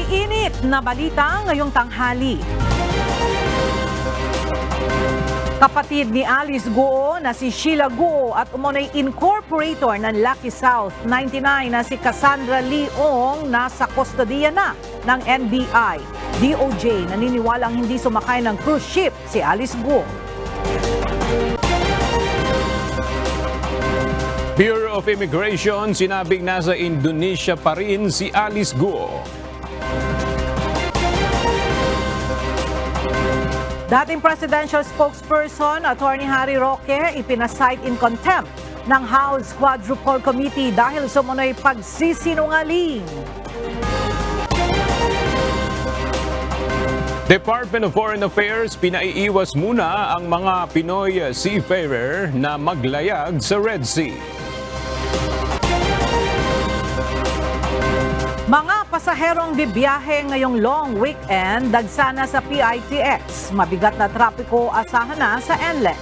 Maiinit na balita ngayong tanghali. Kapatid ni Alice Guo na si Sheila Guo at umunay incorporator ng Lucky South 99 na si Cassandra Leong nasa kustodiya na ng NBI. DOJ naniniwalang hindi sumakay ng cruise ship si Alice Guo. Bureau of Immigration sinabing nasa Indonesia pa rin si Alice Guo. Dating presidential spokesperson, Attorney Harry Roque, ipinasight in contempt ng House Quadruple Committee dahil sa umunoy pagsisinungaling. Department of Foreign Affairs pinaiiwas muna ang mga Pinoy seafarer na maglayag sa Red Sea. Mga pasaherong bibiyahe ngayong long weekend, dagsana sa PITX. Mabigat na trapiko asahan na sa NLEX.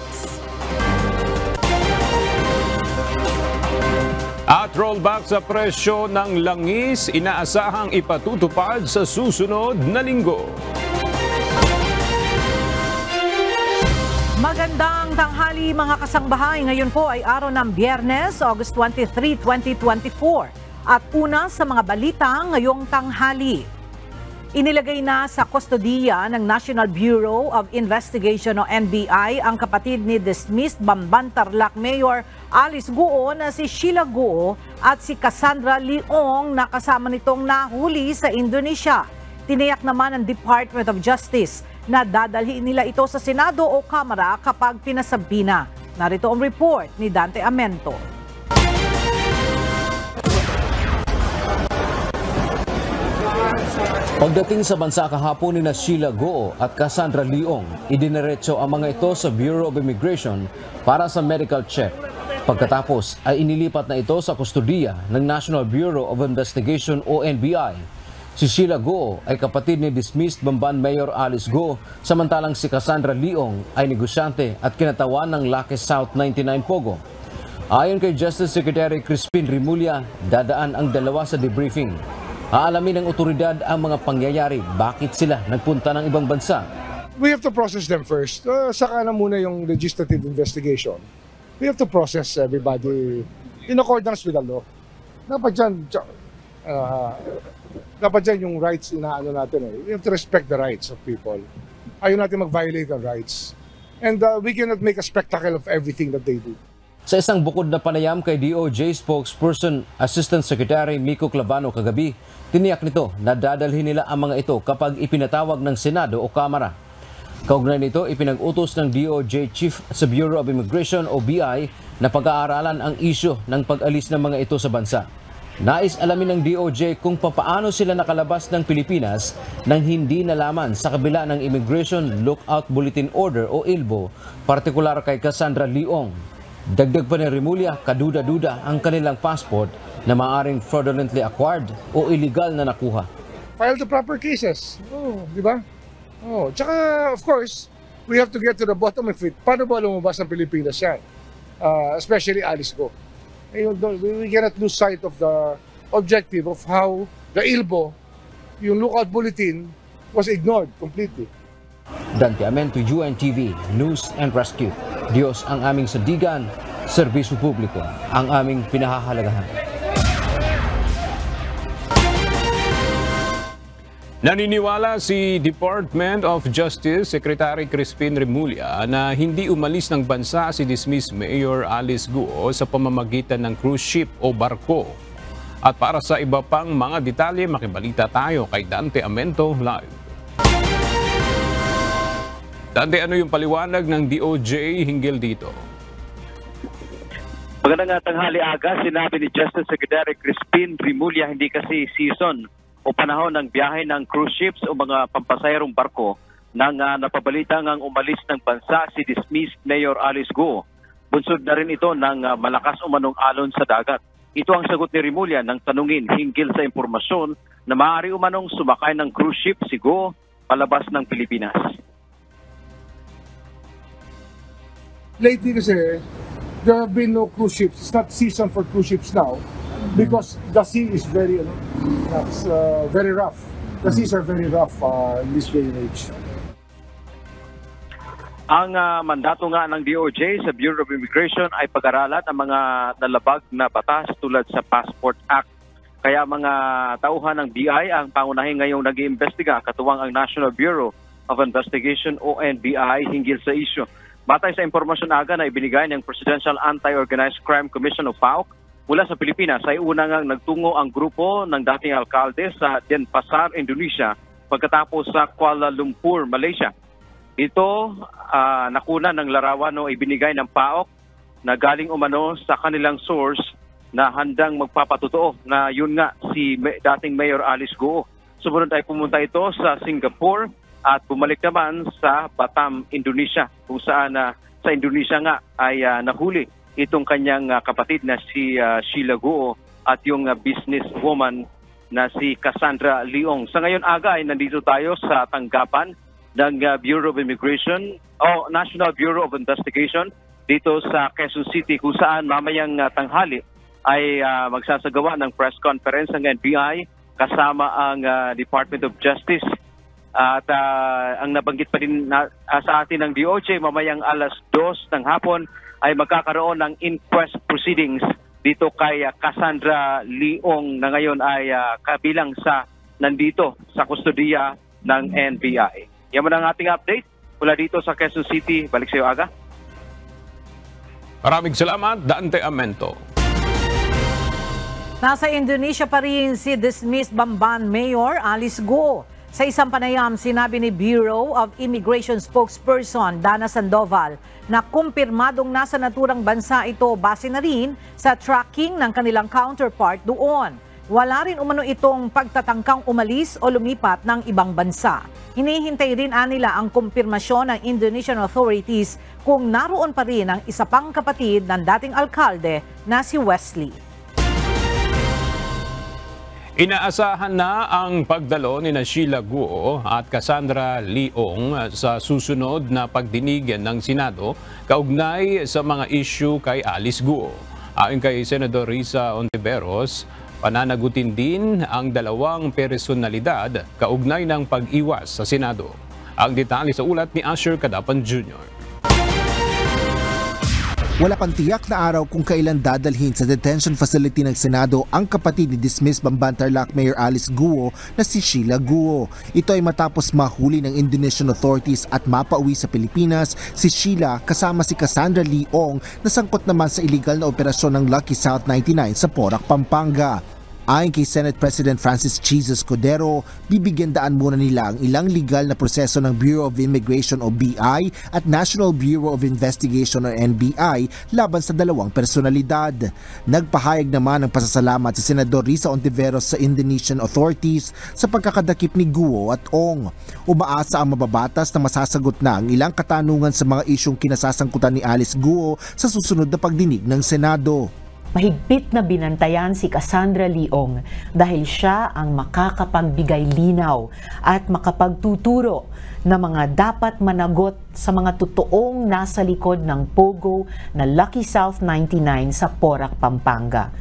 At rollback sa presyo ng langis, inaasahang ipatutupad sa susunod na linggo. Magandang tanghali mga kasangbahay. Ngayon po ay araw ng Biyernes, August 23, 2024. At una sa mga balita ngayong tanghali. Inilagay na sa kustodiya ng National Bureau of Investigation o NBI ang kapatid ni dismissed Bamban-Tarlac Mayor Alice Guo na si Sheila Guo at si Cassandra Leong na kasama nitong nahuli sa Indonesia. Tiniyak naman ng Department of Justice na dadalhin nila ito sa Senado o Kamara kapag pinasabi na. Narito ang report ni Dante Amento. Pagdating sa bansa kahapon ni Sheila Guo at Cassandra Leong, idineretso ang mga ito sa Bureau of Immigration para sa medical check. Pagkatapos ay inilipat na ito sa kustodiya ng National Bureau of Investigation o NBI. Si Sheila Guo ay kapatid ni dismissed Bamban Mayor Alice Guo, samantalang si Cassandra Leong ay negosyante at kinatawan ng Lucky South 99 Pogo. Ayon kay Justice Secretary Crispin Remulla, dadaan ang dalawa sa debriefing. Aalamin ng otoridad ang mga pangyayari, bakit sila nagpunta ng ibang bansa. We have to process them first. Saka na muna yung legislative investigation. We have to process everybody in accordance with the law. Dapat dyan yung rights inaano natin. We have to respect the rights of people. Ayaw natin mag-violate the rights. And we cannot make a spectacle of everything that they do. Sa isang bukod na panayam kay DOJ spokesperson Assistant Secretary Miko Clavano kagabi, tiniyak nito na dadalhin nila ang mga ito kapag ipinatawag ng Senado o Kamara. Kaugnay nito, ipinag-utos ng DOJ Chief sa Bureau of Immigration o BI na pag-aaralan ang isyu ng pag-alis ng mga ito sa bansa. Nais alamin ng DOJ kung papaano sila nakalabas ng Pilipinas nang hindi nalaman sa kabila ng Immigration Lookout Bulletin Order o ILBO, partikular kay Cassandra Leong. Dagdag pa ni Remulla, kaduda-duda ang kanilang passport na maaaring fraudulently acquired o illegal na nakuha. File the proper cases. Di ba? Tsaka, of course, we have to get to the bottom of it. Paano ba lumabas ng Pilipinas yan? Especially Alice Guo. We cannot lose sight of the objective of how the ILBO, yung lookout bulletin, was ignored completely. Dante Amento, UNTV, News and Rescue. Diyos ang aming sandigan, serbisyo publiko ang aming pinahahalagahan. Naniniwala si Department of Justice Secretary Crispin Remulla na hindi umalis ng bansa si dismissed Mayor Alice Guo sa pamamagitan ng cruise ship o barko. At para sa iba pang mga detalye, makibalita tayo kay Dante Amento live. Dante, ano yung paliwanag ng DOJ hinggil dito? Magandang tanghali aga, sinabi ni Justice Secretary Crispin Remulla hindi kasi season o panahon ng biyahe ng cruise ships o mga pampasahirong barko nang napabalitang ang umalis ng bansa si dismissed Mayor Alice Guo. Bunsod na rin ito ng malakas umanong alon sa dagat. Ito ang sagot ni Remulla nang tanungin hinggil sa impormasyon na maaari umanong sumakay ng cruise ship si Guo palabas ng Pilipinas. Lately kasi, there have been no cruise ships. It's not season for cruise ships now because the sea is very rough. Because these are very rough in this day and age. Ang mandato nga ng DOJ sa Bureau of Immigration ay pag-aralan ang mga nalabag na batas tulad sa Passport Act. Kaya mga tauhan ng BI ang pangunahin ngayong nag-iimbestiga katuwang ang National Bureau of Investigation o NBI hinggil sa isyu. Batay sa impormasyon aga na ibinigay ng Presidential Anti-Organized Crime Commission o PAOK mula sa Pilipinas ay una ngang nagtungo ang grupo ng dating alkalde sa Denpasar, Indonesia pagkatapos sa Kuala Lumpur, Malaysia. Ito nakuna ng larawan o ibinigay ng PAOK na galing umano sa kanilang source na handang magpapatotoo na yun nga si dating Mayor Alice Guo. Sumunod ay pumunta ito sa Singapore at bumalik naman sa Batam, Indonesia kung saan sa Indonesia nga ay nahuli itong kanyang kapatid na si Sheila Guo at yung businesswoman na si Cassandra Leong. Sa ngayon aga ay nandito tayo sa tanggapan ng Bureau of Immigration o National Bureau of Investigation dito sa Quezon City kung saan mamayang tanghali ay magsasagawa ng press conference ng NBI kasama ang Department of Justice. At ang nabanggit pa din sa atin ng DOJ, mamayang alas 2 ng hapon ay magkakaroon ng inquest proceedings dito kay Cassandra Leong na ngayon ay kabilang sa nandito sa kustodiya ng NBI. Yan man ang ating update mula dito sa Quezon City. Balik sa iyo, Aga. Maraming salamat, Dante Amento. Nasa Indonesia pa rin si dismissed Bamban Mayor Alice Guo. Sa isang panayam, sinabi ni Bureau of Immigration spokesperson Dana Sandoval na kumpirmadong nasa naturang bansa ito base na rin sa tracking ng kanilang counterpart doon. Wala rin umano itong pagtatangkang umalis o lumipat ng ibang bansa. Hinihintay rin nila ang kumpirmasyon ng Indonesian authorities kung naroon pa rin ang isa pang kapatid ng dating alkalde na si Wesley. Inaasahan na ang pagdalo ni Sheila Guo at Cassandra Leong sa susunod na pagdinigan ng Senado kaugnay sa mga issue kay Alice Guo. Ayon kay Senador Risa Ontiveros, pananagutin din ang dalawang personalidad kaugnay ng pag-iwas sa Senado. Ang detalye sa ulat ni Asher Cadapan Jr. Wala pang tiyak na araw kung kailan dadalhin sa detention facility ng Senado ang kapatid ni dismissed Bamban Tarlac Mayor Alice Guo na si Sheila Guo. Ito ay matapos mahuli ng Indonesian authorities at mapauwi sa Pilipinas si Sheila kasama si Cassandra Leong na sangkot naman sa illegal na operasyon ng Lucky South 99 sa Porac, Pampanga. Ayon kay Senate President Francis Jesus Cordero, bibigyan daan muna nila ang ilang legal na proseso ng Bureau of Immigration o BI at National Bureau of Investigation o NBI laban sa dalawang personalidad. Nagpahayag naman ng pasasalamat si Senador Risa Ontiveros sa Indonesian authorities sa pagkakadakip ni Guo at Ong. Umaasa ang mababatas na masasagot na ang ilang katanungan sa mga isyong kinasasangkutan ni Alice Guo sa susunod na pagdinig ng Senado. Mahigpit na binantayan si Cassandra Leong dahil siya ang makakapagbigay linaw at makapagtuturo na mga dapat managot sa mga totoong nasa likod ng pogo na Lucky South 99 sa Porac, Pampanga.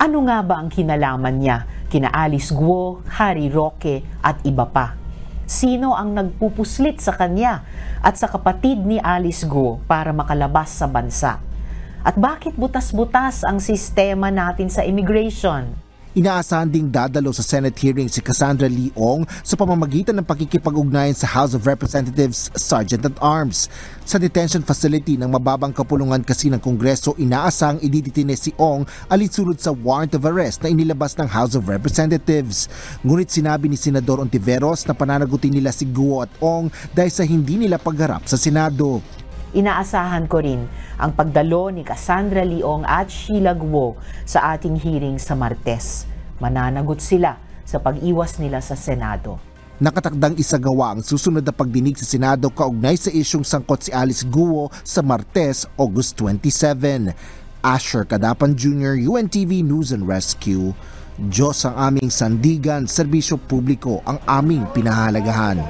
Ano nga ba ang kinalaman niya kina Alice Guo, Harry Roque at iba pa? Sino ang nagpupuslit sa kanya at sa kapatid ni Alice Guo para makalabas sa bansa? At bakit butas-butas ang sistema natin sa immigration? Inaasahan ding dadalo sa Senate hearing si Cassandra Leong sa pamamagitan ng pakikipag-ugnayan sa House of Representatives Sergeant-at-Arms. Sa detention facility ng mababang kapulungan kasi ng Kongreso, inaasang ididetine si Ong alinsunod sa warrant of arrest na inilabas ng House of Representatives. Ngunit sinabi ni Senador Ontiveros na pananagutin nila si Guo at Ong dahil sa hindi nila pagharap sa Senado. Inaasahan ko rin ang pagdalo ni Cassandra Leong at Sheila Guo sa ating hearing sa Martes. Mananagot sila sa pag-iwas nila sa Senado. Nakatakdang isagawa ang susunod na pagdinig sa Senado kaugnay sa isyong sangkot si Alice Guo sa Martes, August 27. Asher Cadapan Jr., UNTV News and Rescue. Diyos ang aming sandigan, serbisyo publiko ang aming pinahalagahan.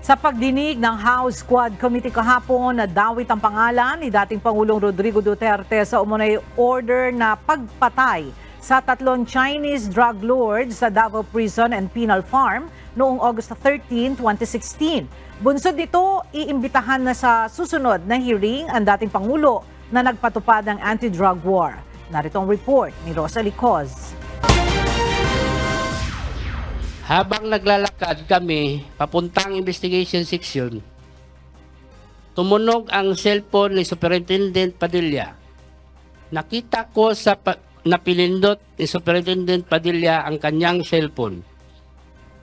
Sa pagdinig ng House Quad Committee kahapon, nadawit ang pangalan ni dating Pangulong Rodrigo Duterte sa umunay order na pagpatay sa 3 Chinese drug lords sa Davao Prison and Penal Farm noong August 13, 2016. Bunsod nito, iimbitahan na sa susunod na hearing ang dating Pangulo na nagpatupad ng anti-drug war. Narito ang report ni Rosalie Coz. Habang naglalakad kami papuntang investigation section, tumunog ang cellphone ni Superintendent Padilla. Nakita ko sa napilindot ni Superintendent Padilla ang kanyang cellphone.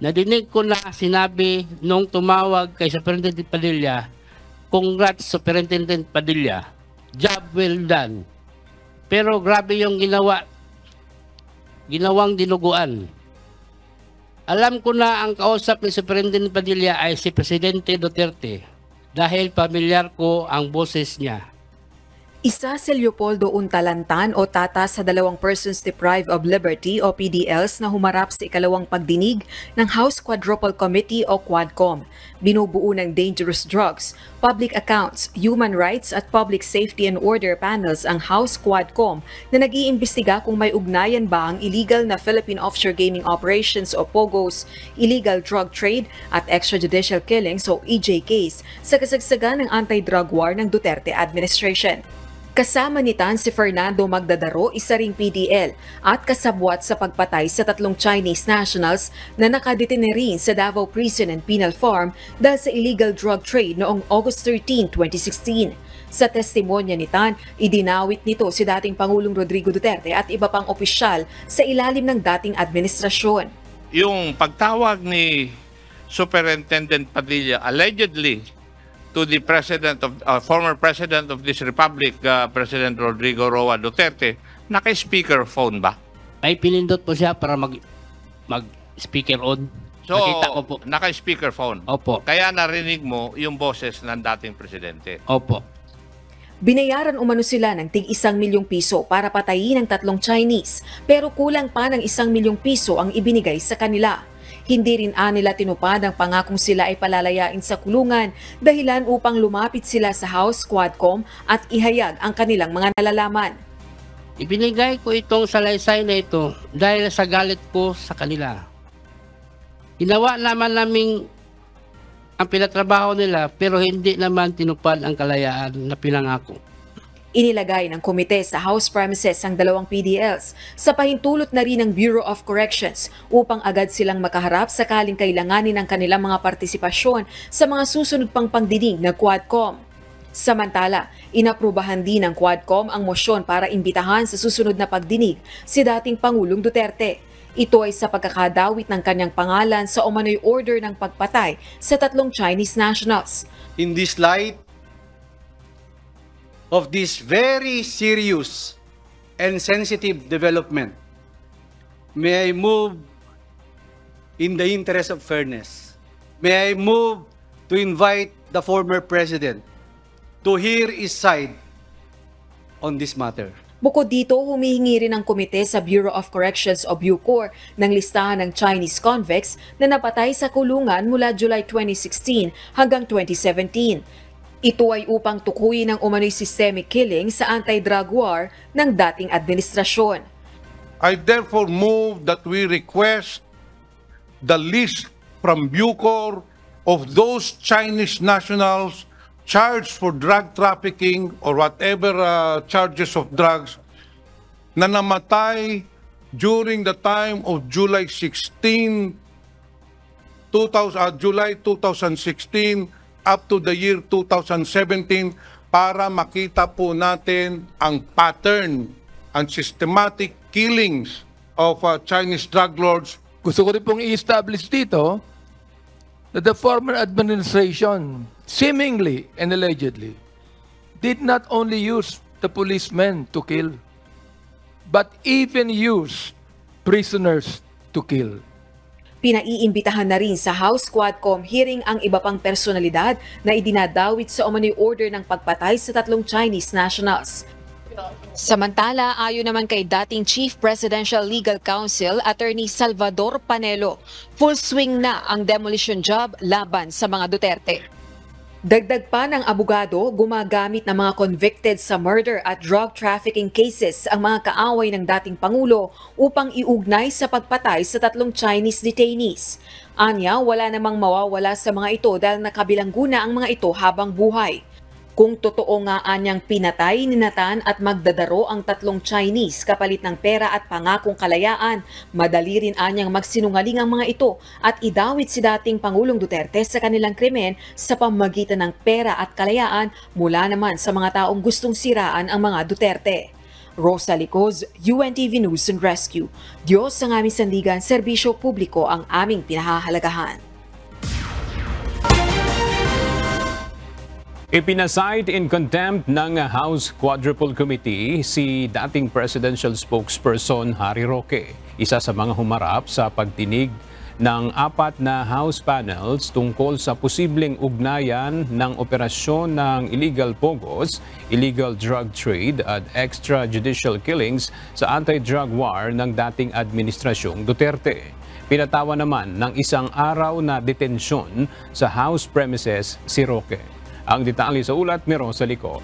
Nadinig ko na sinabi nung tumawag kay Superintendent Padilla, "Congrats Superintendent Padilla, job well done." Pero grabe yung ginawang dinuguan. Alam ko na ang kausap ni Superintendent Padilla ay si Presidente Duterte dahil pamilyar ko ang boses niya. Isa si Leopoldo Untalantan o Tata sa 2 persons deprived of liberty o PDLs na humarap sa ikalawang pagdinig ng House Quadruple Committee o Quadcom. Binubuo ng Dangerous Drugs, Public Accounts, Human Rights at Public Safety and Order panels ang House Quadcom na nag-iimbestiga kung may ugnayan ba ang illegal na Philippine Offshore Gaming Operations o POGOs, illegal drug trade at extrajudicial killings o EJKs sa kasagsagan ng anti-drug war ng Duterte administration. Kasama nitan si Fernando Magdadaro, isa ring PDL, at kasabwat sa pagpatay sa 3 Chinese nationals na nakadetine rin sa Davao Prison and Penal Farm dahil sa illegal drug trade noong August 13, 2016. Sa testimonya nitan, idinawit nito si dating Pangulong Rodrigo Duterte at iba pang opisyal sa ilalim ng dating administrasyon. Yung pagtawag ni Superintendent Padilla allegedly to the former president of this republic, President Rodrigo Roa Duterte, naka-speakerphone ba? Ay pinindot po siya para mag-speaker on. So, nakita ko po. Naka-speakerphone? Opo. Kaya narinig mo yung boses ng dating presidente? Opo. Binayaran umano sila ng tig 1 milyong piso para patayin ang 3 Chinese, pero kulang pa ng 1 milyong piso ang ibinigay sa kanila. Hindi rin nila tinupad ang pangakong sila ay palalayain sa kulungan dahilan upang lumapit sila sa House Quadcom at ihayag ang kanilang mga nalalaman. Ibinigay ko itong salaysay na ito dahil sa galit ko sa kanila. Ginawa naman naming ang pinatrabaho nila pero hindi naman tinupad ang kalayaan na pinangako. Inilagay ng komite sa House premises ang 2 PDLs sa pahintulot na rin ng Bureau of Corrections upang agad silang makaharap sakaling kailanganin ng kanilang mga partisipasyon sa mga susunod pang pagdinig ng Quadcom. Samantala, inaprubahan din ng Quadcom ang mosyon para imbitahan sa susunod na pagdinig si dating Pangulong Duterte. Ito ay sa pagkakadawit ng kanyang pangalan sa umano'y order ng pagpatay sa 3 Chinese nationals. In this light of this very serious and sensitive development, may I move in the interest of fairness. May I move to invite the former president to hear his side on this matter. Bukod dito, humihingi rin ang komite sa Bureau of Corrections o Bucor ng listahan ng Chinese convicts na napatay sa kulungan mula July 2016 hanggang 2017. Ito ay upang tukuyin ang umano'y systemic killing sa anti-drug war ng dating administrasyon. I therefore move that we request the list from Bucor of those Chinese nationals charged for drug trafficking or whatever charges of drugs na namatay during the time of July 2016 up to the year 2017 para makita po natin ang pattern, ang systematic killings of Chinese drug lords. Gusto ko rin pong i-establish dito that the former administration seemingly and allegedly did not only use the policemen to kill, but even use prisoners to kill. Pinaiimbitahan na rin sa House Quadcom hearing ang iba pang personalidad na idinadawit sa umano'y order ng pagpatay sa 3 Chinese nationals. Samantala, ayon naman kay dating Chief Presidential Legal Counsel, Attorney Salvador Panelo, full swing na ang demolition job laban sa mga Duterte. Dagdag pa ng abogado, gumagamit ng mga convicted sa murder at drug trafficking cases ang mga kaaway ng dating Pangulo upang iugnay sa pagpatay sa 3 Chinese detainees. Anya, wala namang mawawala sa mga ito dahil nakabilanggo na ang mga ito habang buhay. Kung totoo nga anyang pinatay, ninatan at magdadaro ang 3 Chinese kapalit ng pera at pangakong kalayaan, madali rin anyang magsinungaling ang mga ito at idawit si dating Pangulong Duterte sa kanilang krimen sa pamamagitan ng pera at kalayaan mula naman sa mga taong gustong siraan ang mga Duterte. Rosa Licoz, UNTV News and Rescue. Diyos ang aming sandigan, serbisyo publiko ang aming pinahahalagahan. Ipinasight in contempt ng House Quadruple Committee si dating presidential spokesperson Harry Roque, isa sa mga humarap sa pagdinig ng 4 na House panels tungkol sa posibleng ugnayan ng operasyon ng illegal pogos, illegal drug trade at extrajudicial killings sa anti-drug war ng dating administrasyong Duterte. Pinatawa naman ng 1 araw na detensyon sa House premises si Roque. Ang detalye sa ulat ni Rosa Licoz.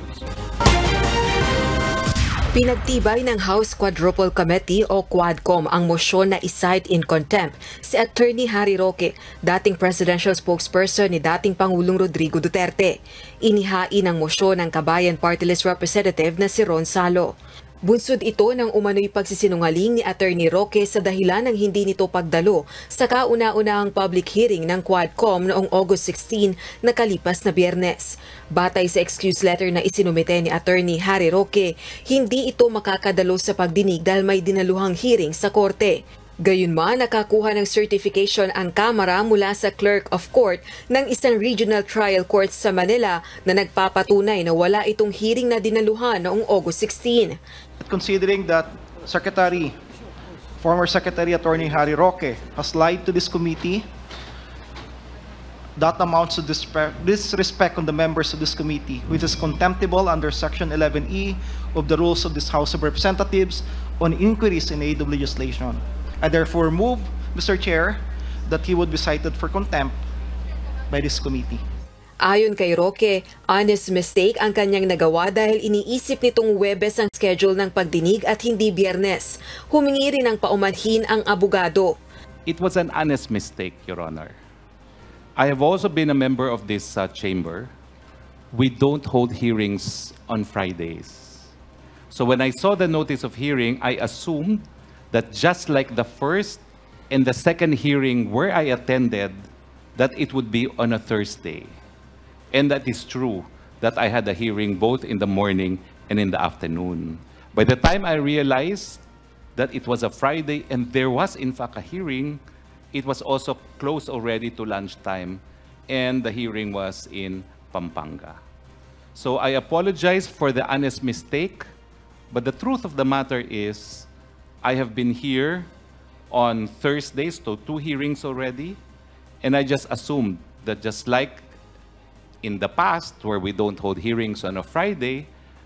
Pinagtibay ng House Quadruple Committee o Quadcom ang mosyon na isight in contempt si Attorney Harry Roque, dating presidential spokesperson ni dating Pangulong Rodrigo Duterte. Inihain ang mosyon ng Kabayan Party List Representative na si Ron Salo. Bunsod ito ng umano'y pagsisinungaling ni Attorney Roque sa dahilan ng hindi nito pagdalo sa kauna-unahang public hearing ng Quadcom noong August 16 na kalipas na Biyernes. Batay sa excuse letter na isinumite ni Attorney Harry Roque, hindi ito makakadalo sa pagdinig dahil may dinaluhang hearing sa korte. Gayunman, nakakuha ng certification ang Kamara mula sa Clerk of Court ng isang regional trial court sa Manila na nagpapatunay na wala itong hearing na dinaluhan noong August 16. Considering that former Secretary Attorney Harry Roque has lied to this committee, that amounts to disrespect on the members of this committee, which is contemptible under Section 11E of the Rules of this House of Representatives on inquiries in aid of legislation. I therefore move, Mr. Chair, that he would be cited for contempt by this committee. Ayon kay Roque, honest mistake ang kanyang nagawa dahil iniisip nitong Huwebes ang schedule ng pagdinig at hindi Biyernes. Humingi rin ng paumanhin ang abogado. It was an honest mistake, Your Honor. I have also been a member of this chamber. We don't hold hearings on Fridays. So when I saw the notice of hearing, I assumed that just like the first and the second hearing where I attended, that it would be on a Thursday. And that is true, that I had a hearing both in the morning and in the afternoon. By the time I realized that it was a Friday and there was in fact a hearing, it was also close already to lunchtime and the hearing was in Pampanga. So I apologize for the honest mistake, but the truth of the matter is I have been here on Thursdays, so 2 hearings already, and I just assumed that just like in the past, where we don't hold hearings on a Friday,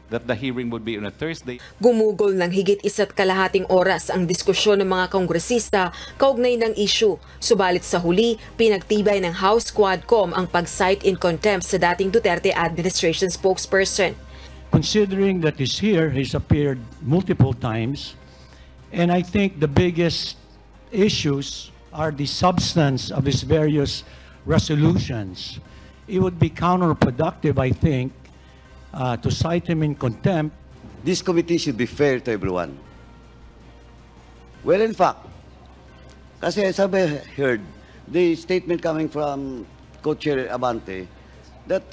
that the hearing would be on a Thursday. Gumugol ng higit 1.5 oras ang diskusyon ng mga kongresista kaugnay ng issue. Subalit sa huli, pinagtibay ng House Quadcom ang pag-cite in contempt sa dating Duterte administration spokesperson. Considering that he's here, he's appeared multiple times, and I think the biggest issues are the substance of his various resolutions. It would be counterproductive, I think, to cite him in contempt. This committee should be fair to everyone. Well, in fact, kasi as I heard, the statement coming from Co-Chair Abante, that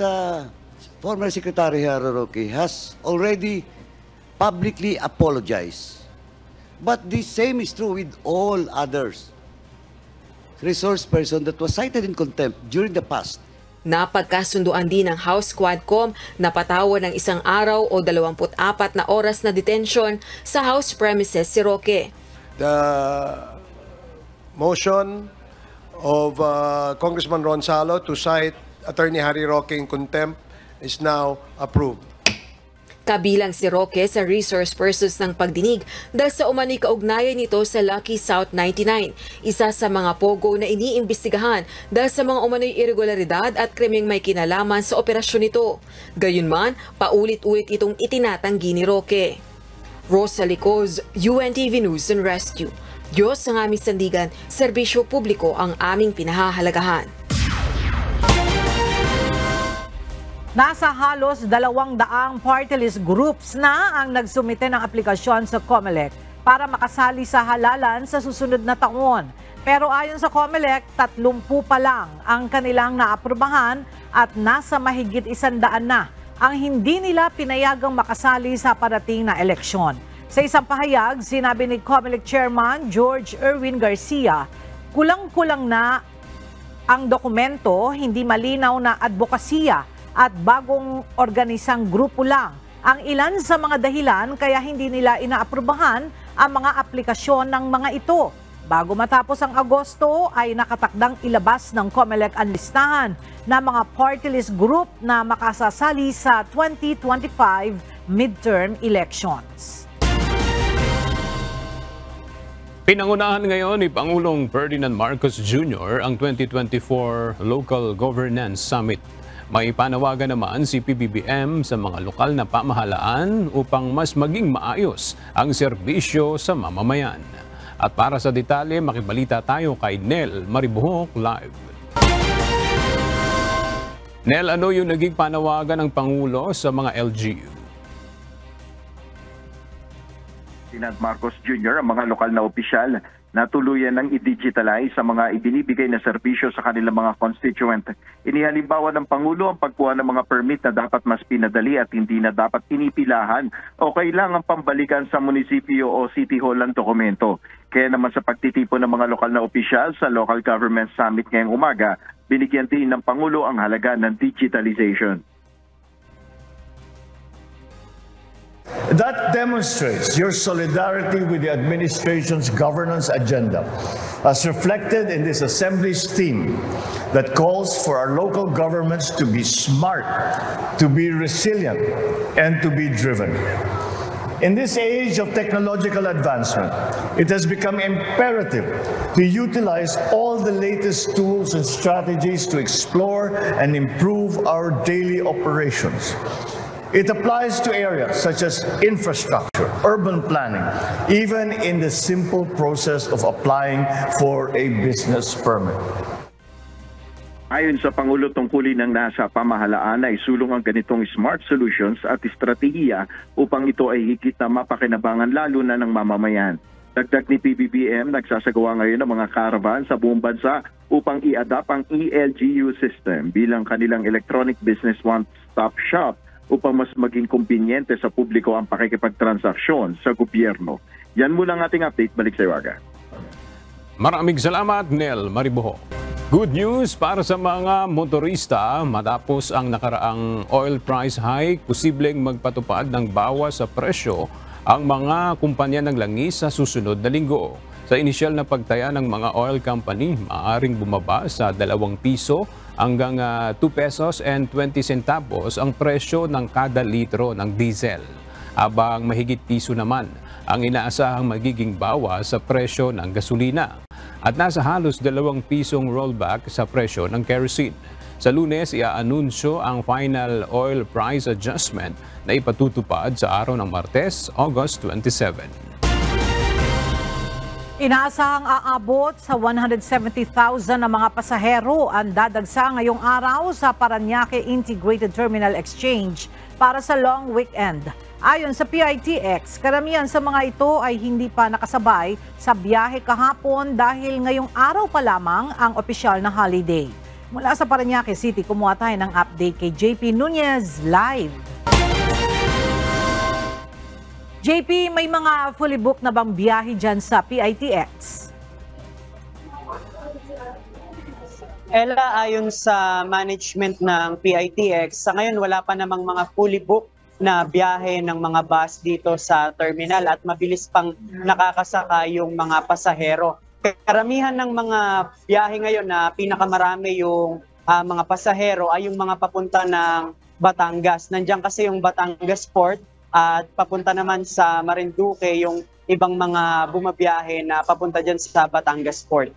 former Secretary Harry Roque has already publicly apologized. But the same is true with all others. Resource person that was cited in contempt during the past. Napagkasunduan din ng House Quadcom na patawan ng 1 araw o 24 na oras na detention sa House premises si Roque. The motion of Congressman Ron Salo to cite Attorney Harry Roque in contempt is now approved. Kabilang si Roque sa resource persons ng pagdinig dahil sa umano'y kaugnayan nito sa Lucky South 99, isa sa mga pogo na iniimbestigahan dahil sa mga umano'y irregularidad at krimeng may kinalaman sa operasyon nito. Gayunman, paulit-ulit itong itinatanggi ni Roque. Rosa Licoz, UNTV News and Rescue. Diyos ang aming sandigan, serbisyo publiko ang aming pinahahalagahan. Nasa halos 200 party list groups na ang nagsumite ng aplikasyon sa COMELEC para makasali sa halalan sa susunod na taon. Pero ayon sa COMELEC, 30 pa lang ang kanilang naaprubahan at nasa mahigit 100 na ang hindi nila pinayagang makasali sa parating na eleksyon. Sa isang pahayag, sinabi ni COMELEC Chairman George Erwin Garcia, kulang-kulang na ang dokumento, hindi malinaw na advokasya at bagong organisang grupo lang ang ilan sa mga dahilan kaya hindi nila inaaprubahan ang mga aplikasyon ng mga ito. Bago matapos ang Agosto ay nakatakdang ilabas ng COMELEC ang listahan ng mga party list group na makasasali sa 2025 midterm elections. Pinangunahan ngayon ni Pangulong Ferdinand Marcos Jr. ang 2024 Local Governance Summit. May panawagan naman si PBBM sa mga lokal na pamahalaan upang mas maging maayos ang serbisyo sa mamamayan. At para sa detalye, makibalita tayo kay Nel Maribuhok live. Nel, ano yung naging panawagan ng Pangulo sa mga LGU? Ferdinand Marcos Jr. ang mga lokal na opisyal na tuluyan ng i-digitalize sa mga ibinibigay na serbisyo sa kanilang mga constituent. Inihalimbawa ng Pangulo ang pagkuha ng mga permit na dapat mas pinadali at hindi na dapat pinipilahan o kailangang pambalikan sa munisipyo o city hall ang dokumento. Kaya naman sa pagtitipon ng mga lokal na opisyal sa Local Government Summit ngayong umaga, binigyan din ng Pangulo ang halaga ng digitalization. That demonstrates your solidarity with the administration's governance agenda, as reflected in this Assembly's theme that calls for our local governments to be smart, to be resilient, and to be driven. In this age of technological advancement, it has become imperative to utilize all the latest tools and strategies to explore and improve our daily operations. It applies to areas such as infrastructure, urban planning, even in the simple process of applying for a business permit. Ayon sa Pangulo, tungkulin ng nasa pamahalaan ay sulong ang ganitong smart solutions at estratehiya upang ito ay higit na mapakinabangan lalo na ng mamamayan. Dagdag ni PBBM, nagsasagawa ngayon ng mga caravan sa buong bansa upang i-adapt ang ELGU system bilang kanilang electronic business one-stop shop upang mas maging kumpinyente sa publiko ang pakikipagtransaksyon sa gobyerno. Yan muna ang ating update. Balik sa Iwaga. Maraming salamat, Nel Maribuho. Good news para sa mga motorista. Matapos ang nakaraang oil price hike, posibleng magpatupad ng bawas sa presyo ang mga kumpanya ng langis sa susunod na linggo. Sa inisyal na pagtaya ng mga oil company, maaaring bumaba sa 2 piso hanggang 2 pesos and 20 centavos ang presyo ng kada litro ng diesel. Habang mahigit piso naman ang inaasahang magiging bawas sa presyo ng gasolina. At nasa halos 2 pisong rollback sa presyo ng kerosene. Sa Lunes, iaanunsyo ang final oil price adjustment na ipatutupad sa araw ng Martes, August 27. Inaasahang aabot sa 170,000 na mga pasahero ang dadagsa ngayong araw sa Parañaque Integrated Terminal Exchange para sa long weekend. Ayon sa PITX, karamihan sa mga ito ay hindi pa nakasabay sa biyahe kahapon dahil ngayong araw pa lamang ang opisyal na holiday. Mula sa Parañaque City, kumuha tayo ng update kay JP Nunez live. JP, may mga fully booked na bang biyahe dyan sa PITX? Ella, ayon sa management ng PITX, sa ngayon wala pa namang mga fully booked na biyahe ng mga bus dito sa terminal at mabilis pang nakakasaka yung mga pasahero. Karamihan ng mga biyahe ngayon na pinakamarami yung mga pasahero ay yung mga papunta ng Batangas. Nandiyan kasi yung Batangas Port at papunta naman sa Marinduque yung ibang mga bumabiyahe na papunta dyan sa Batangas Port.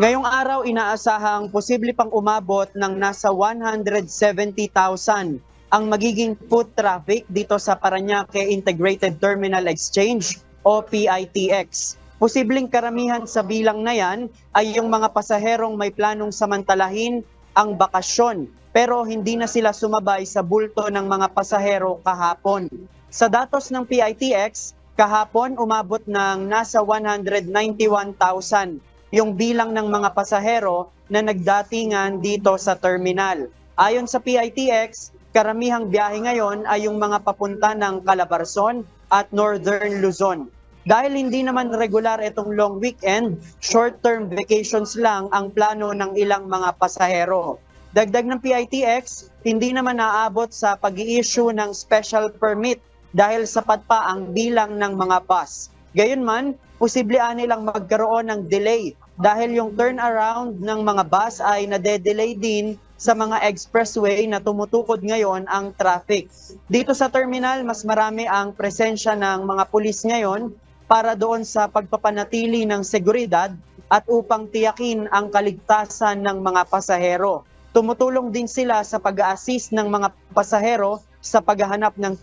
Ngayong araw, inaasahang posible pang umabot ng nasa 170,000 ang magiging foot traffic dito sa Parañaque Integrated Terminal Exchange o PITX. Posibleng karamihan sa bilang na yan ay yung mga pasaherong may planong samantalahin ang bakasyon pero hindi na sila sumabay sa bulto ng mga pasahero kahapon. Sa datos ng PITX, kahapon umabot ng nasa 191,000 yung bilang ng mga pasahero na nagdatingan dito sa terminal. Ayon sa PITX, karamihang biyahe ngayon ay yung mga papunta ng Calabarzon at Northern Luzon. Dahil hindi naman regular itong long weekend, short-term vacations lang ang plano ng ilang mga pasahero. Dagdag ng PITX, hindi naman naabot sa pag-i-issue ng special permit dahil sapat pa ang bilang ng mga bus. Gayunman, posible nilang magkaroon ng delay dahil yung turnaround ng mga bus ay nade-delay din sa mga expressway na tumutukod ngayon ang traffic. Dito sa terminal, mas marami ang presensya ng mga pulis ngayon para doon sa pagpapanatili ng seguridad at upang tiyakin ang kaligtasan ng mga pasahero. Tumutulong din sila sa pag-a-assist ng mga pasahero sa paghahanap ng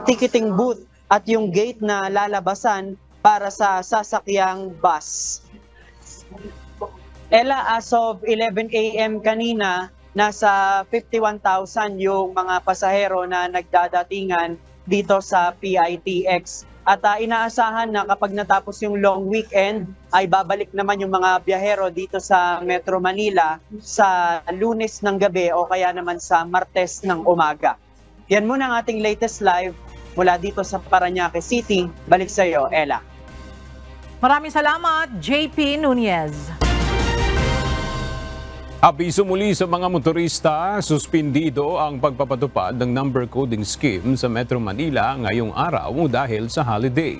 ticketing booth at yung gate na lalabasan para sa sasakyang bus. Ella, as of 11 a.m. kanina, nasa 51,000 yung mga pasahero na nagdadatingan dito sa PITX. At inaasahan na kapag natapos yung long weekend, ay babalik naman yung mga biyahero dito sa Metro Manila sa Lunes ng gabi o kaya naman sa Martes ng umaga. Yan muna ang ating latest live mula dito sa Parañaque City. Balik sa iyo, Ella. Maraming salamat, JP Nunez. Abiso muli sa mga motorista, suspindido ang pagpapatupad ng number coding scheme sa Metro Manila ngayong araw dahil sa holiday.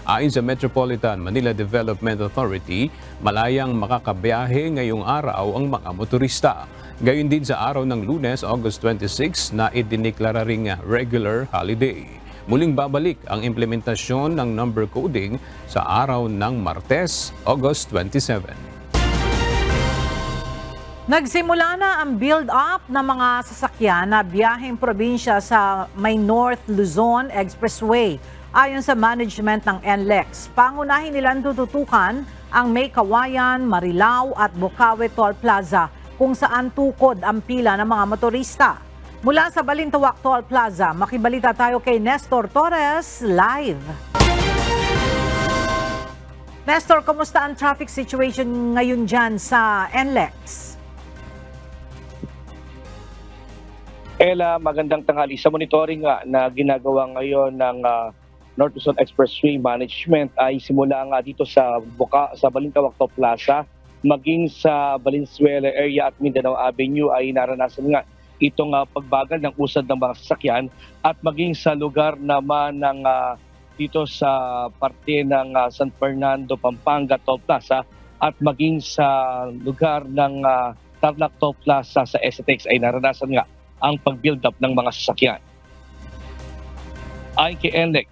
Ayon sa Metropolitan Manila Development Authority, malayang makakabiyahe ngayong araw ang mga motorista. Gayon din sa araw ng Lunes, August 26 na idineklara ring regular holiday. Muling babalik ang implementasyon ng number coding sa araw ng Martes, August 27. Nagsimula na ang build-up ng mga sasakyan na biyaheng probinsya sa may North Luzon Expressway. Ayon sa management ng NLEX, pangunahin nilang tututukan ang May Kawayan, Marilao at Bukawe Toll Plaza kung saan tukod ang pila ng mga motorista. Mula sa Balintawak Toll Plaza, makibalita tayo kay Nestor Torres live. Nestor, kumusta ang traffic situation ngayon dyan sa NLEX? Ella, magandang tanghali. Sa monitoring na ginagawa ngayon ng North Luzon Expressway Management ay simula nga dito sa Balintawak Toll Plaza, maging sa Valenzuela area at Mindanao Avenue ay naranasan nga itong pagbagal ng usad ng mga sasakyan at maging sa lugar naman ng dito sa parte ng San Fernando, Pampanga Toll Plaza at maging sa lugar ng Tarlac Toll Plaza sa STX ay naranasan nga ang pag-build up ng mga sasakyan. Ayon kay NLEX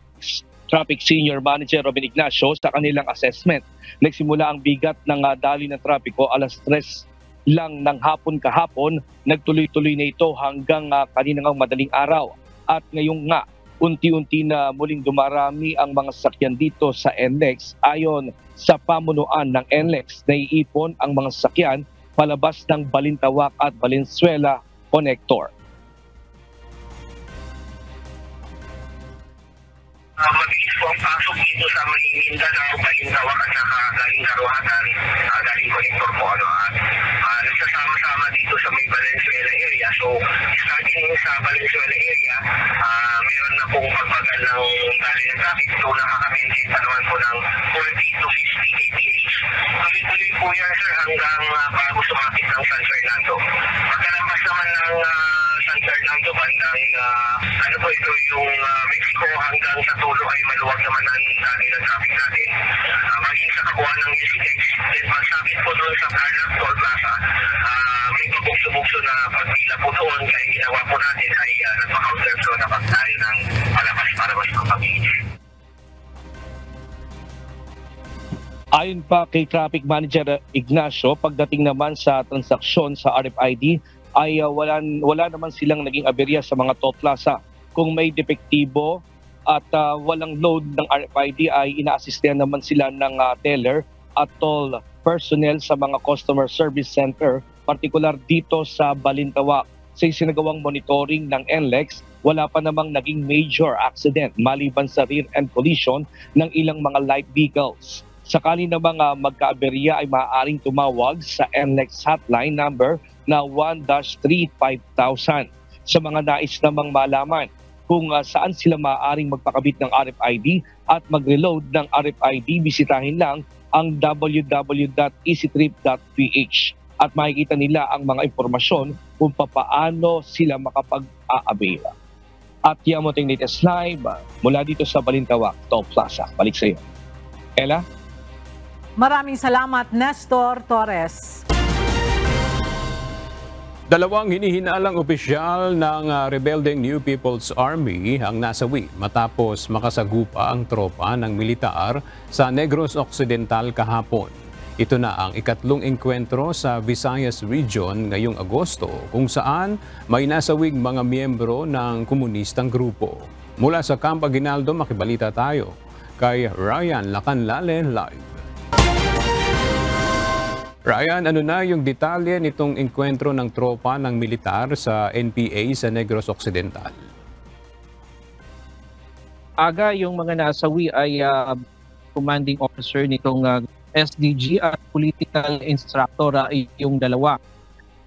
Traffic Senior Manager Robin Ignacio, sa kanilang assessment, nagsimula ang bigat ng daloy ng trapiko alas 3 lang ng hapon kahapon, nagtuloy-tuloy na ito hanggang kaninang madaling araw. At ngayong nga, unti-unti na muling dumarami ang mga sasakyan dito sa NLEX. Ayon sa pamunuan ng NLEX, naiipon ang mga sasakyan palabas ng Balintawak at Valenzuela Connector. Mabilis po ang pasok dito sa Mindanao, Balintawak at saka galing Karuhatan, galing Connector po. Nagsasama-sama dito sa may Valenzuela area. So, starting sa Valenzuela area, meron na pong pagbagal ng daloy ng traffic. So, nakaka-maintain pa naman po ng 40 to 50 kph. Tuloy-tuloy po yan, sir, hanggang bago sumapit ng San Fernando. Pagkalampas naman ng San Fernando, bandang ito yung Mexico hanggang sa Tulo ay maluwag naman ang daloy ng traffic natin. Maging sa kabuuan ng STX, then pagsapit po doon sa Tarlac Toll Plaza, may pabukso-bukso na pagpila po doon, kaya ginawa po natin ay Ayon pa kay Traffic Manager Ignacio, pagdating naman sa transaksyon sa RFID ay wala naman silang naging aberya sa mga toll plaza. Kung may depektibo at walang load ng RFID ay ina-assistihan naman sila ng teller at toll personnel sa mga customer service center, partikular dito sa Balintawak. Sa isinagawang monitoring ng NLEX, wala pa namang naging major accident maliban sa rear-end collision ng ilang mga light vehicles. Sakali na mga magkaaberya ay maaaring tumawag sa NLEX hotline number na 1-35000. Sa mga nais namang malaman kung saan sila maaaring magpakabit ng RFID at mag-reload ng RFID, bisitahin lang ang www.easytrip.ph at makikita nila ang mga impormasyon kung paano sila makapag-aabela. At yan mo ting latest live mula dito sa Balintawak Toll Plaza. Balik sa iyo. Ella? Maraming salamat, Nestor Torres. Dalawang hinihinalang opisyal ng rebelding New People's Army ang nasawi matapos makasagupa ang tropa ng militar sa Negros Occidental kahapon. Ito na ang ikatlong engkwentro sa Visayas Region ngayong Agosto kung saan may nasawing mga miyembro ng komunistang grupo. Mula sa Camp Aguinaldo, makibalita tayo kay Ryan Lacanlale live. Ryan, ano na yung detalye nitong engkwentro ng tropa ng militar sa NPA sa Negros Occidental? Aga yung mga nasawi ay commanding officer nitong SDG at political instructor ay yung dalawa.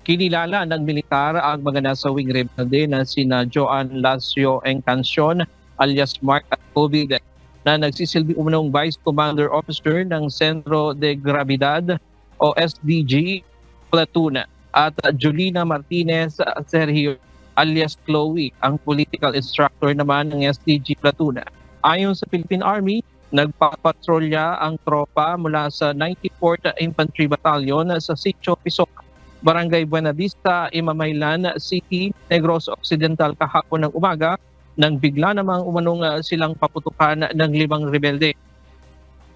Kinilala ng militar ang mga nasawing rebelde na sina Joan Lacio Encancion alias Mark at COVID na nagsisilbi umunong Vice Commander Officer ng Centro de Gravidad o SDG Platoon at Julina Martinez Sergio alias Chloe, ang political instructor naman ng SDG Platoon. Ayon sa Philippine Army, nagpapatrolya ang tropa mula sa 94th Infantry Battalion sa Sitio Pisok, Barangay Buenavista, Imamaylan City, Negros Occidental kahapon ng umaga nang bigla namang umanong silang paputukan ng 5 rebelde.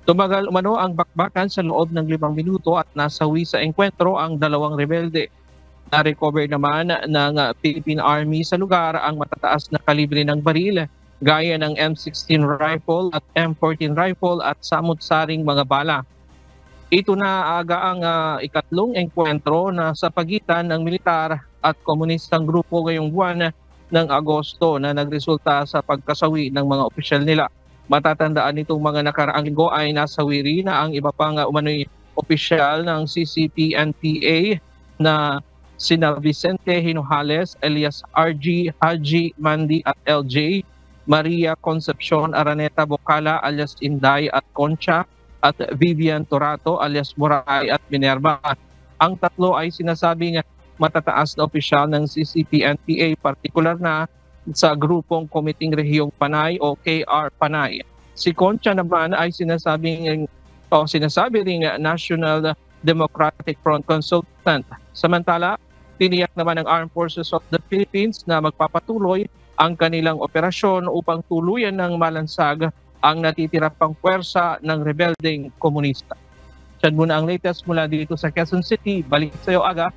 Tumagal umano ang bakbakan sa loob ng 5 minuto at nasawi sa engkwentro ang 2 rebelde. Na-recover naman ng Philippine Army sa lugar ang matataas na kalibre ng baril gaya ng M16 rifle at M14 rifle at samut-saring mga bala. Ito na aga ang ikatlong engkwentro na sa pagitan ng militar at komunistang grupo ngayong buwan ng Agosto na nagresulta sa pagkasawi ng mga opisyal nila. Matatandaan nitong mga nakaraang linggo ay nasawi rin na ang iba pang umano'y opisyal ng CCP-NPA na sina Vicente Hinojales, alias RG, Haji, Mandi at LJ, Maria Concepcion Araneta Bocala alias Inday at Concha, at Vivian Torato alias Moray at Minerva. Ang tatlo ay sinasabing matataas na opisyal ng CCP-NPA, partikular na sa grupong Komiting Rehiyong Panay o KR Panay. Si Concha naman ay sinasabi ring National Democratic Front consultant. Samantala, tiniyak naman ng Armed Forces of the Philippines na magpapatuloy ang kanilang operasyon upang tuluyan ng malansag ang natitira pang puwersa ng rebeldeng komunista. Yan muna ang latest mula dito sa Quezon City. Balik sa iyo, Aga.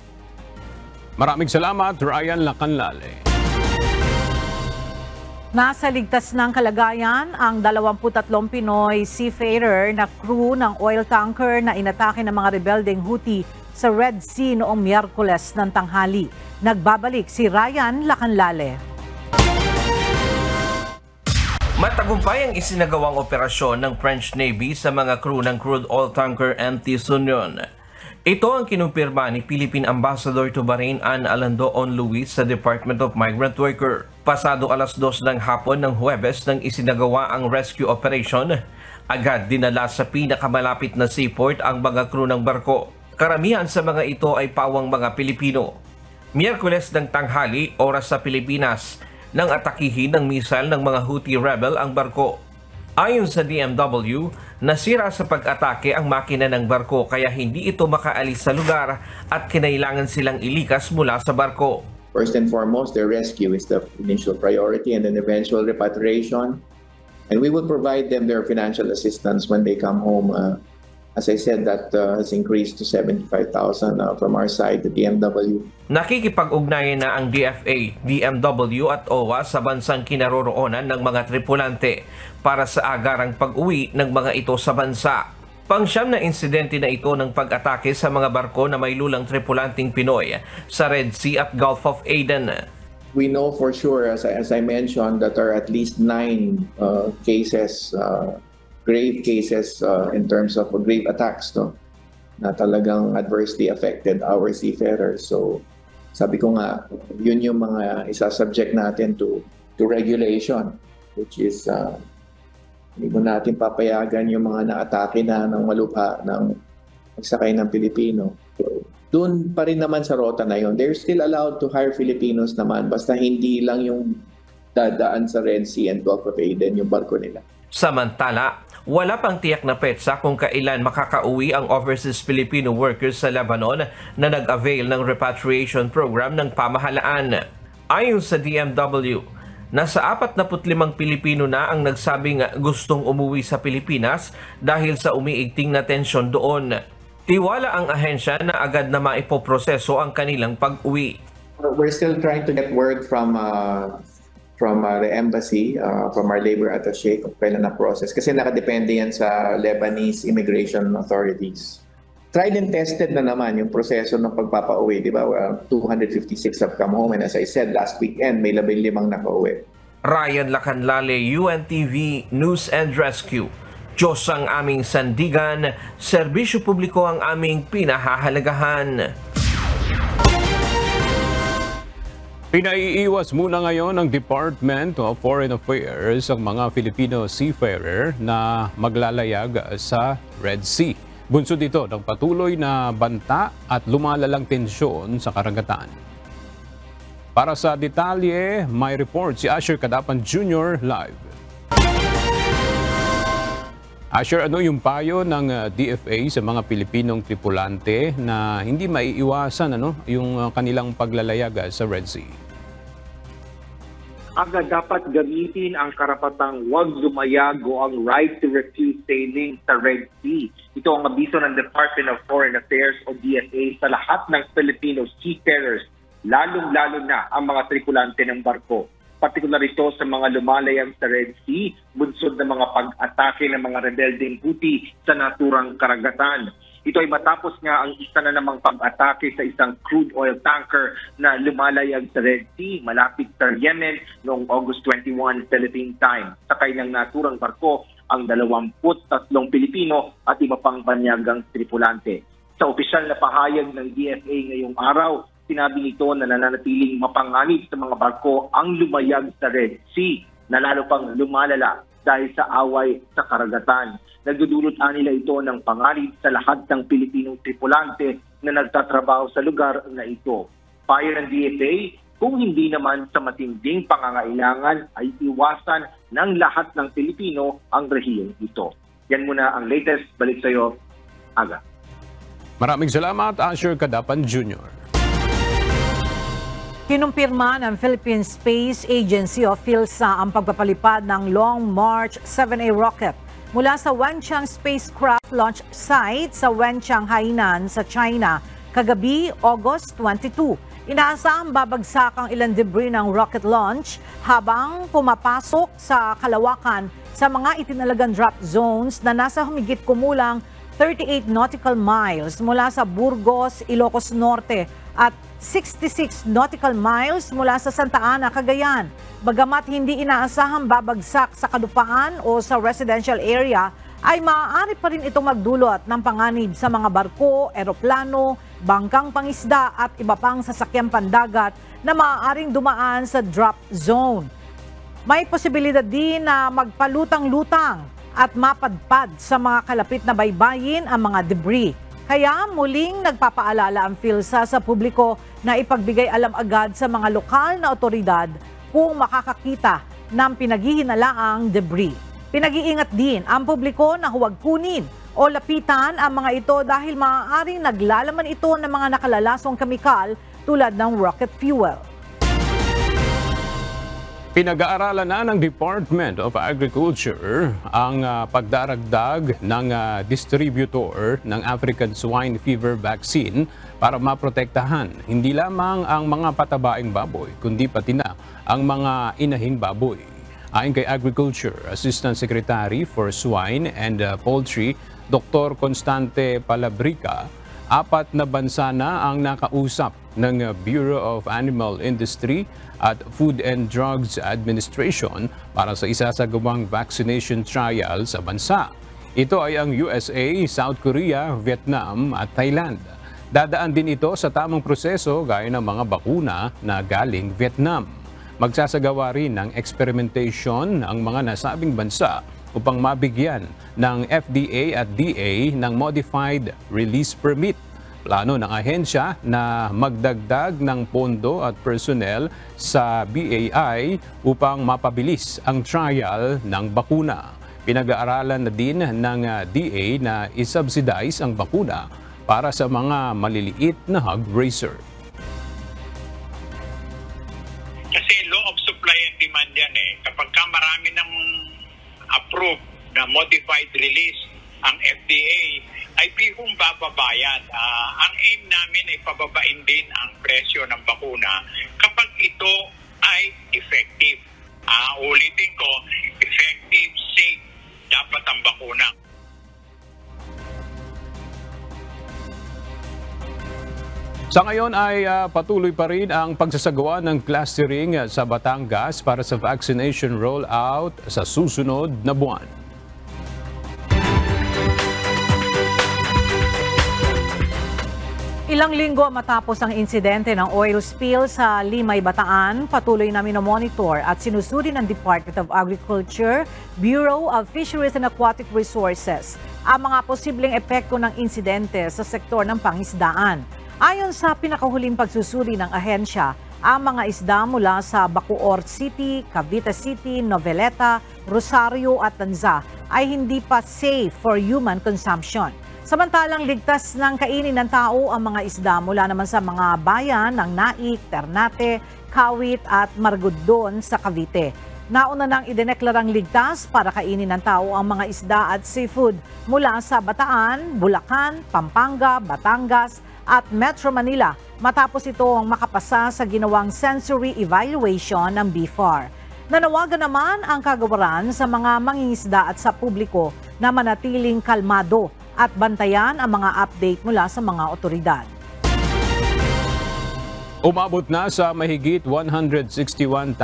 Maraming salamat, Ryan Lacanlale. Nasa ligtas ng kalagayan ang 23 Pinoy seafarer na crew ng oil tanker na inatake ng mga rebeldeng Houthi sa Red Sea noong Miyerkules ng tanghali. Nagbabalik si Ryan Lacanlale. Matagumpay ang isinagawang operasyon ng French Navy sa mga crew ng crude oil tanker MT Sunion. Ito ang kinumpirma ni Philippine Ambassador to Bahrain Ann Alando On Luis sa Department of Migrant Worker. Pasado alas 2 ng hapon ng Huwebes nang isinagawa ang rescue operation, agad dinala sa pinakamalapit na seaport ang mga crew ng barko. Karamihan sa mga ito ay pawang mga Pilipino. Miyerkules ng tanghali, oras sa Pilipinas, nang atakihin ng misal ng mga Houthi rebel ang barko. Ayon sa DMW, nasira sa pag-atake ang makina ng barko kaya hindi ito makaalis sa lugar at kinailangan silang ilikas mula sa barko. First and foremost, their rescue is the initial priority and then eventual repatriation. And we will provide them their financial assistance when they come home As I said, that has increased to 75,000 from our side, the DMW. Nakikipag-ugnayan na ang DFA, DMW at OWA sa bansang kinaroroonan ng mga tripulante para sa agarang pag-uwi ng mga ito sa bansa. Pangsyam na insidente na ito ng pag-atake sa mga barko na may lulang tripulanting Pinoy sa Red Sea at Gulf of Aden. We know for sure, as I mentioned, that there are at least 9 cases, grave cases in terms of grave attacks, no, na talagang adversely affected our seafarers. So sabi ko nga, yun yung mga isa-subject natin to regulation, which is hindi mo natin papayagan yung mga naatake na ng malubha ng magsakay ng Pilipino. So, doon pa rin naman sa rota na yun. They're still allowed to hire Filipinos naman, basta hindi lang yung dadaan sa Red Sea and Gulf of Aden yung barko nila. Samantala, wala pang tiyak na petsa kung kailan makakauwi ang overseas Filipino workers sa Lebanon na nag-avail ng repatriation program ng pamahalaan. Ayon sa DMW, nasa 45 Pilipino na ang nagsabing gustong umuwi sa Pilipinas dahil sa umiigting na tensyon doon. Tiwala ang ahensya na agad na maipoproseso ang kanilang pag-uwi. We're still trying to get word from the embassy, from our labor attaché kung kailan na process. Kasi nakadepende yan sa Lebanese immigration authorities. Tried and tested na naman yung proseso ng pagpapauwi, di ba? 256 have come home, and as I said, last weekend may 15 nakauwi. Ryan Lacanlale, UNTV News and Rescue. Diyos ang aming sandigan, serbisyo publiko ang aming pinahahalagahan. Pinaiiwas muna ngayon ng Department of Foreign Affairs ang mga Filipino seafarer na maglalayag sa Red Sea. Bunsod ito ng patuloy na banta at lumalalang tensyon sa karagatan. Para sa detalye, may report si Asher Cadapan Jr. live. Asher, ano yung payo ng DFA sa mga Pilipinong tripulante na hindi maiiwasan yung kanilang paglalayag sa Red Sea? Agad dapat gamitin ang karapatang huwag lumayag o ang right to refuse sailing sa Red Sea. Ito ang abiso ng Department of Foreign Affairs o DFA sa lahat ng Filipino seafarers, lalong-lalo na ang mga tripulante ng barko. Partikular ito sa mga lumalayag sa Red Sea, bunsod ng mga pag-atake ng mga rebeldeng Houthi sa naturang karagatan. Ito ay matapos nga ang isa na namang pag-atake sa isang crude oil tanker na lumalayag sa Red Sea malapit sa Yemen noong August 21 Philippine time. Sakay ng naturang barko ang 23 Pilipino at iba pang banyagang tripulante. Sa opisyal na pahayag ng DFA ngayong araw, sinabi nito na nananatiling mapanganib sa mga barko ang lumayag sa Red Sea na lalo pang lumalala dahil sa away sa karagatan. Nagdudulot nila ito ng panganib sa lahat ng Pilipinong tripulante na nagtatrabaho sa lugar na ito. Payo ng DFA, kung hindi naman sa matinding pangangailangan ay iwasan ng lahat ng Pilipino ang rehiyong ito. Yan muna ang latest. Balik sa iyo, Aga. Maraming salamat, Asher Cadapan Jr. Kinumpirma ng Philippine Space Agency o PhilSA ang pagpapalipad ng Long March 7A rocket mula sa Wenchang spacecraft launch site sa Wenchang, Hainan sa China kagabi, August 22. Inaasahang babagsak ang ilang debris ng rocket launch habang pumapasok sa kalawakan sa mga itinalagang drop zones na nasa humigit kumulang 38 nautical miles mula sa Burgos, Ilocos Norte at 66 nautical miles mula sa Santa Ana, Cagayan. Bagamat hindi inaasahang babagsak sa kadupaan o sa residential area, ay maaari pa rin itong magdulot ng panganib sa mga barko, eroplano, bangkang pangisda at iba pang sasakyang pandagat na maaaring dumaan sa drop zone. May posibilidad din na magpalutang-lutang at mapadpad sa mga kalapit na baybayin ang mga debris. Kaya muling nagpapaalala ang PhilSA sa publiko na ipagbigay alam agad sa mga lokal na otoridad kung makakakita ng pinaghihinalaang debris. Pinag-iingat din ang publiko na huwag kunin o lapitan ang mga ito dahil maaaring naglalaman ito ng mga nakalalasong kemikal tulad ng rocket fuel. Pinag-aaralan na ng Department of Agriculture ang pagdaragdag ng distributor ng African Swine Fever Vaccine para maprotektahan hindi lamang ang mga patabaing baboy, kundi pati na ang mga inahing baboy. Ayon kay Agriculture Assistant Secretary for Swine and Poultry, Dr. Constante Palabrica, 4 na bansa na ang nakausap ng Bureau of Animal Industry at Food and Drugs Administration para sa isasagawang vaccination trial sa bansa. Ito ay ang USA, South Korea, Vietnam at Thailand. Dadaan din ito sa tamang proseso gaya ng mga bakuna na galing Vietnam. Magsasagawa rin ng experimentation ang mga nasabing bansa upang mabigyan ng FDA at DA ng Modified Release Permit. Plano ng ahensya na magdagdag ng pondo at personnel sa BAI upang mapabilis ang trial ng bakuna. Pinag-aaralan na din ng DA na isubsidize ang bakuna para sa mga maliliit na hog raiser. Kasi law of supply and demand yan eh. Kapag marami ng approved na modified release ang FDA, ay bihong bababayad. Ang aim namin ay pababain din ang presyo ng bakuna kapag ito ay effective. Ulitin ko, effective, safe, dapat ang bakuna. Sa ngayon ay patuloy pa rin ang pagsasagawa ng clustering sa Batangas para sa vaccination rollout sa susunod na buwan. Ilang linggo matapos ang insidente ng oil spill sa Limay, Bataan, patuloy na minomonitor at sinusuri ng Department of Agriculture, Bureau of Fisheries and Aquatic Resources ang mga posibleng epekto ng insidente sa sektor ng pangisdaan. Ayon sa pinakahuling pagsusuri ng ahensya, ang mga isda mula sa Bacoor City, Cavite City, Noveleta, Rosario at Tanza ay hindi pa safe for human consumption. Samantalang ligtas ng kainin ng tao ang mga isda mula naman sa mga bayan ng Naik, Ternate, Kawit at Margudon sa Cavite. Nauna nang idineklarang ligtas para kainin ng tao ang mga isda at seafood mula sa Bataan, Bulacan, Pampanga, Batangas at Metro Manila matapos itong makapasa sa ginawang sensory evaluation ng BFAR. Nanawagan naman ang kagawaran sa mga mangingisda at sa publiko na manatiling kalmado at bantayan ang mga update mula sa mga otoridad. Umabot na sa mahigit 161,000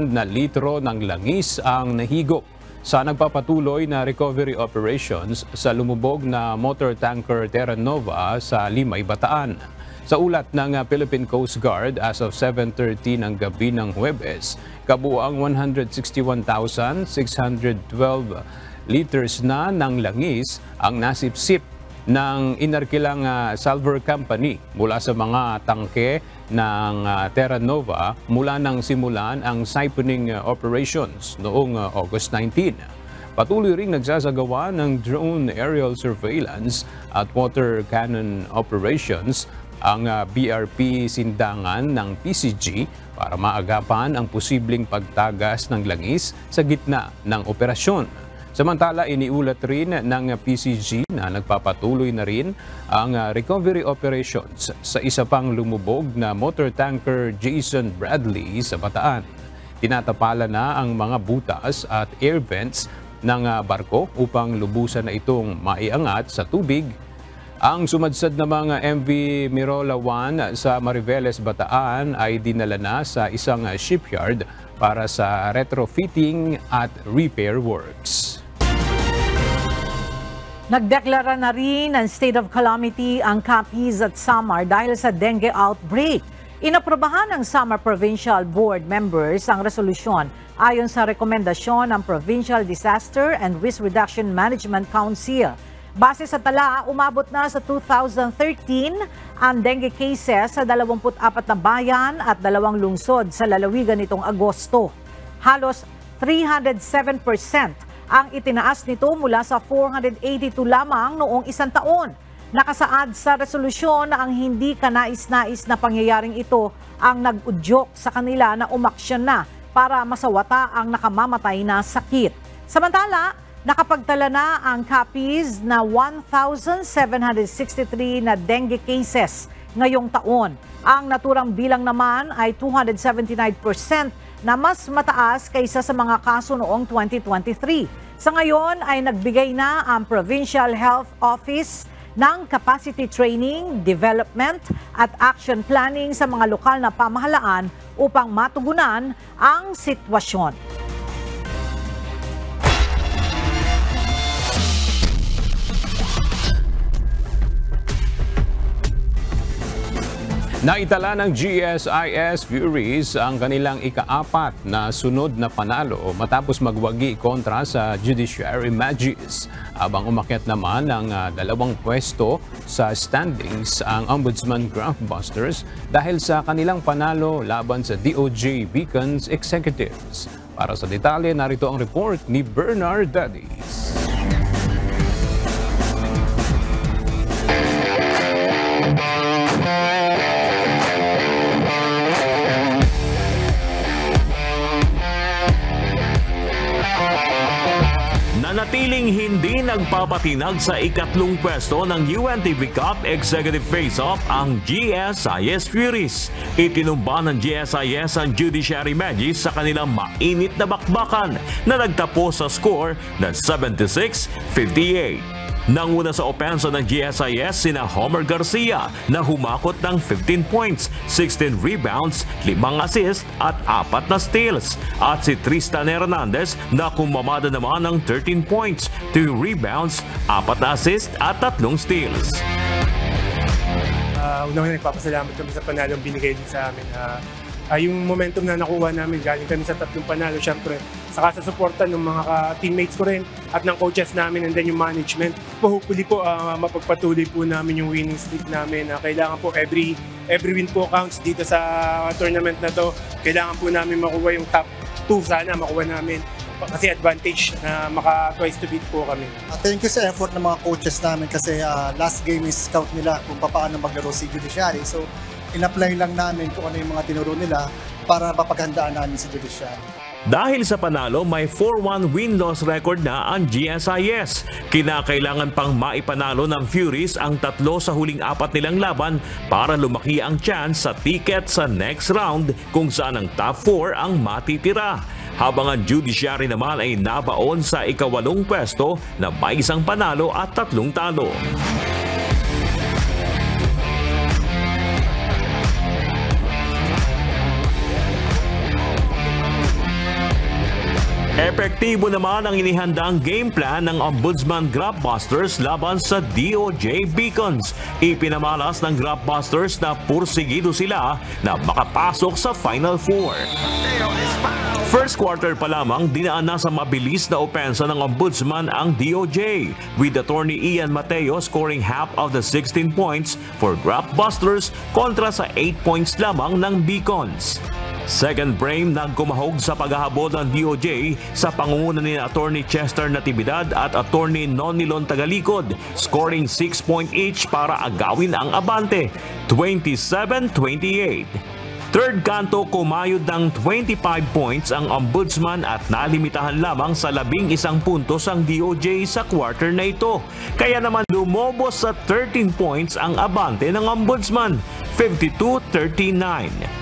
na litro ng langis ang nahigop sa nagpapatuloy na recovery operations sa lumubog na motor tanker Terra Nova sa Limay, Bataan. Sa ulat ng Philippine Coast Guard as of 7:30 ng gabi ng Huwebes, kabuuang 161,612 liters na ng langis ang nasipsip ng inarkilang Salver Company mula sa mga tangke ng Terra Nova mula nang simulan ang siphoning operations noong August 19. Patuloy ring nagsasagawa ng drone aerial surveillance at water cannon operations ang BRP Sindangan ng PCG para maagapan ang posibleng pagtagas ng langis sa gitna ng operasyon. Samantala, iniulat rin ng PCG na nagpapatuloy na rin ang recovery operations sa isa pang lumubog na motor tanker Jason Bradley sa Bataan. Tinatapala na ang mga butas at air vents ng barko upang lubusan na itong maiangat sa tubig. Ang sumadsad na mga MV Mirola 1 sa Mariveles, Bataan ay dinala na sa isang shipyard para sa retrofitting at repair works. Nagdeklara na rin ng state of calamity ang Capiz at Samar dahil sa dengue outbreak. Inaprobahan ng Samar Provincial Board members ang resolusyon ayon sa rekomendasyon ng Provincial Disaster and Risk Reduction Management Council. Base sa tala, umabot na sa 2013 ang dengue cases sa 24 na bayan at 2 lungsod sa lalawigan nitong Agosto. Halos 307% ang itinaas nito mula sa 482 lamang noong isang taon. Nakasaad sa resolusyon na ang hindi kanais-nais na pangyayaring ito ang nag-udyok sa kanila na umaksyon na para masawata ang nakamamatay na sakit. Samantala, nakapagtala na ang Capiz na 1,763 na dengue cases ngayong taon. Ang naturang bilang naman ay 279% na mas mataas kaysa sa mga kaso noong 2023. Sa ngayon ay nagbigay na ang Provincial Health Office ng capacity training, development at action planning sa mga lokal na pamahalaan upang matugunan ang sitwasyon. Naitala ng GSIS Furies ang kanilang ika-4 na sunod na panalo matapos magwagi kontra sa Judiciary Magis. Habang umakyat naman ng 2 pwesto sa standings ang Ombudsman Graftbusters dahil sa kanilang panalo laban sa DOJ Beacons Executives. Para sa detalye, narito ang report ni Bernard Dadis. Nanatiling hindi nagpapatinag sa ikatlong pwesto ng UNTV Cup Executive Face-Off ang GSIS Furies. Itinumba ng GSIS ang Judiciary Magis sa kanilang mainit na bakbakan na nagtapos sa score na 76-58. Nanguna sa opensa ng GSIS sina Homer Garcia na humakot ng 15 points, 16 rebounds, 5 assists at 4 na steals. At si Tristan Hernandez na kumamada naman ng 13 points, 2 rebounds, 4 na assists at 3 steals. Unang nagpapasalamat kami sa panalong binigay din sa amin. Yung momentum na nakuha namin, galing kami sa 3 panalo, syempre, saka sa suporta ng mga teammates ko rin at ng coaches namin and then yung management. Hopefully po, mapagpatuloy po namin yung winning streak namin. Kailangan po every win po counts dito sa tournament na to. Kailangan po namin makuha yung top 2 sana, makuha namin. Kasi advantage na maka-twice to beat po kami. Thank you sa effort ng mga coaches namin kasi last game is scout nila kung paano maglaro si Judiciary. So, in-apply lang namin kung ano yung mga tinuro nila para mapaghandaan namin si Judiciary. Dahil sa panalo, may 4-1 win-loss record na ang GSIS. Kinakailangan pang maipanalo ng Furies ang 3 sa huling 4 nilang laban para lumaki ang chance sa ticket sa next round kung saan ang top 4 ang matitira. Habang ang Judiciary naman ay nabaon sa ika-8 pwesto na may 1 panalo at 3 talo. Epektibo naman ang inihandang game plan ng Ombudsman Graftbusters laban sa DOJ Beacons. Ipinamalas ng Graftbusters na pursigido sila na makapasok sa Final Four. First quarter pa lamang, dinaan na sa mabilis na opensa ng Ombudsman ang DOJ, with Attorney Ian Mateo scoring half of the 16 points for Graftbusters kontra sa 8 points lamang ng Beacons. Second frame, nagkumahog sa paghahabol ng DOJ sa pangunguna ni Attorney Chester Natividad at Attorney Nonilon Tagalikod, scoring 6 points each para agawin ang abante, 27-28. Third kanto, kumayod ng 25 points ang Ombudsman at nalimitahan lamang sa 11 puntos ang DOJ sa quarter na ito. Kaya naman lumobos sa 13 points ang abante ng Ombudsman, 52-39.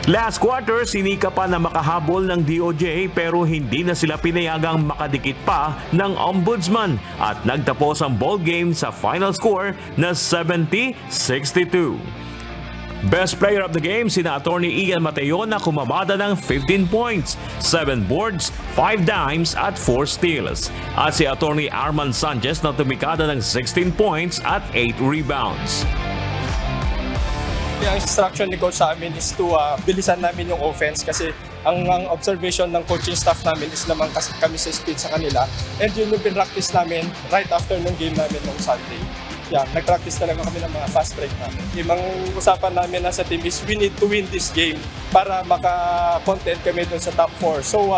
Last quarter, sinika pa na makahabol ng DOJ pero hindi na sila pinayagang makadikit pa ng Ombudsman at nagtapos ang ball game sa final score na 70-62. Best player of the game sina Attorney Ian Mateo na kumamada ng 15 points, 7 boards, 5 dimes at 4 steals. At si Attorney Arman Sanchez na tumikada ng 16 points at 8 rebounds. Ang instruction ni coach sa amin is to bilisan namin yung offense kasi ang observation ng coaching staff namin is naman kasi kami sa speed sa kanila, and yun yung pinractice namin right after ng game namin noong Sunday. Nag-practice talaga kami ng mga fast break namin. Yung usapan namin na sa team is we need to win this game para maka-content kami dun sa top 4. So